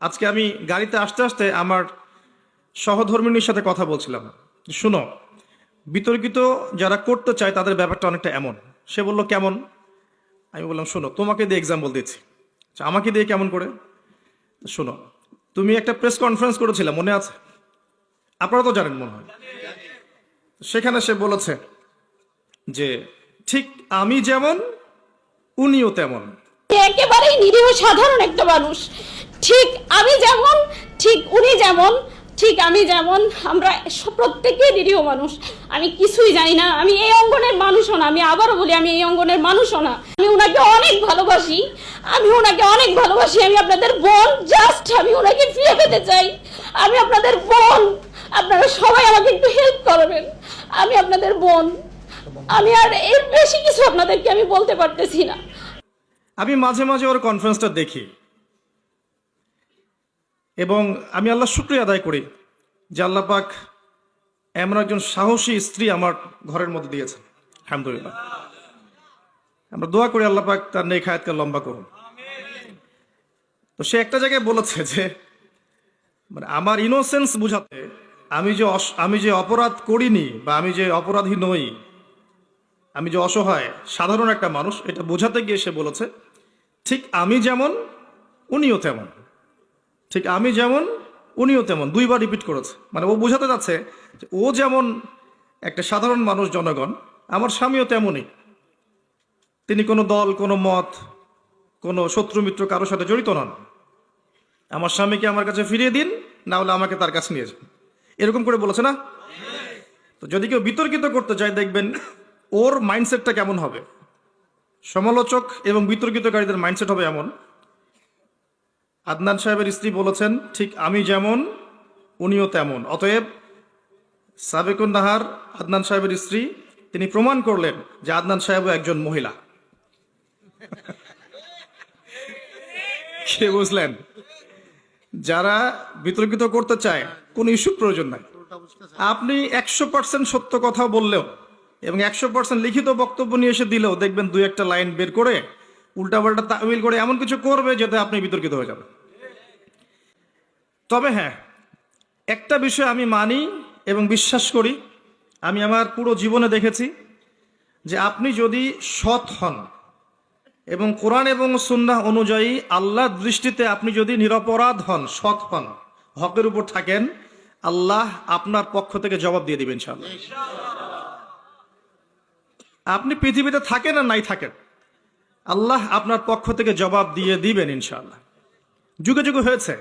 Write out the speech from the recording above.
আজকে আমি গাড়িতে আসতে আসতে আমার সহধর্মিণীর সাথে কথা বলছিলাম, শুনো, বিতর্কিত যারা করতে চায় তাদের ব্যাপারটা অনেকটা এমন। সে বলল কেমন? আমি বললাম শোনো, তোমাকে দিয়ে এক্সাম্পল দিচ্ছি। আচ্ছা, আমাকে দিয়ে কেমন করে? শোনো, তুমি একটা প্রেস কনফারেন্স করেছিলে, মনে আছে? আপনারা তো জানেন মনে হয়। সেখানে সে বলেছে যে ঠিক আমি যেমন উনিও তেমন। একেবারেই নিরীহ সাধারণ একটা মানুষ। ঠিক আমি যেমন, ঠিক উনি যেমন, ঠিক আমি যেমন, আমরা প্রত্যেকেই নিরীহ মানুষ। আমি কিছুই জানি না, আমি এই অঙ্গনের মানুষও না। আমি আবারও বলি, আমি এই অঙ্গনের মানুষও না। আমি ওনাকে অনেক ভালোবাসি, আমি ওনাকে অনেক ভালোবাসি। আমি আপনাদের বোন, জাস্ট আমি ওনাকে ফিরে পেতে চাই। আমি আপনাদের বোন, আপনারা সবাই আমাকে একটু হেল্প করবেন। আমি আপনাদের বোন, আমি আর এর বেশি কিছু আপনাদেরকে আমি বলতে পারতেছি না। আমি মাঝে মাঝে ওর কনফারেন্সটা দেখি এবং আমি আল্লাহ শুকরিয়া আদায় করি যে আল্লাহ পাক এমন একজন সাহসী স্ত্রী আমার ঘরের মধ্যে দিয়েছেন। আলহামদুলিল্লাহ, আমরা দোয়া করি আল্লাহ পাক তার নেক হায়াতকে লম্বা করুন। তো সে একটা জায়গায় বলেছে যে মানে আমার ইনোসেন্স বুঝাতে, আমি যে অপরাধ করিনি বা আমি যে অপরাধী নই, আমি যে অসহায় সাধারণ একটা মানুষ, এটা বোঝাতে গিয়ে সে বলেছে ঠিক আমি যেমন উনিও তেমন। ঠিক আমি যেমন উনিও তেমন, দুইবার রিপিট করেছে। মানে ও বোঝাতে যাচ্ছে যে ও যেমন একটা সাধারণ মানুষ, জনগণ, আমার স্বামীও তেমনই। তিনি কোনো দল, কোনো মত, কোনো শত্রু মিত্র কারোর সাথে জড়িত নন। আমার স্বামীকে আমার কাছে ফিরিয়ে দিন, না হলে আমাকে তার কাছে নিয়ে যান, এরকম করে বলেছে না? তো যদি কেউ বিতর্কিত করতে চায়, দেখবেন ওর মাইন্ডসেটটা কেমন হবে। সমালোচক এবং বিতর্কিতকারীদের মাইন্ডসেট হবে এমন। আদনান সাহেবের স্ত্রী বলেছেন ঠিক আমি যেমন উনিও তেমন। অতএব সাবেকুন নাহার আদনান সাহেবের স্ত্রী, তিনি প্রমাণ করলেন যে আদনান সাহেবও একজন মহিলা। কে বুঝলেন? যারা বিতর্কিত করতে চায়, কোনো ইস্যু প্রয়োজন নাই। আপনি 100% সত্য কথা বললেও এবং 100% লিখিত বক্তব্য নিয়ে এসে দিলেও দেখবেন দুই একটা লাইন বের করে উল্টাপাল্টা তাওয়িল করে এমন কিছু করবে যাতে আপনি বিতর্কিত হয়ে যাবেন। তবে হ্যাঁ, একটা বিষয় আমি মানি এবং বিশ্বাস করি, আমি আমার পুরো জীবনে দেখেছি যে আপনি যদি সৎ হন এবং কোরআন এবং সুন্নাহ অনুযায়ী আল্লাহর দৃষ্টিতে আপনি যদি নিরপরাধ হন, সৎ হন, হকের উপর থাকেন, আল্লাহ আপনার পক্ষ থেকে জবাব দিয়ে দিবেন ইনশাআল্লাহ। আপনি পৃথিবীতে থাকেন আর নাই থাকেন, আল্লাহ আপনার পক্ষ থেকে জবাব দিয়ে দিবেন ইনশাআল্লাহ। যুগে যুগে হয়েছে।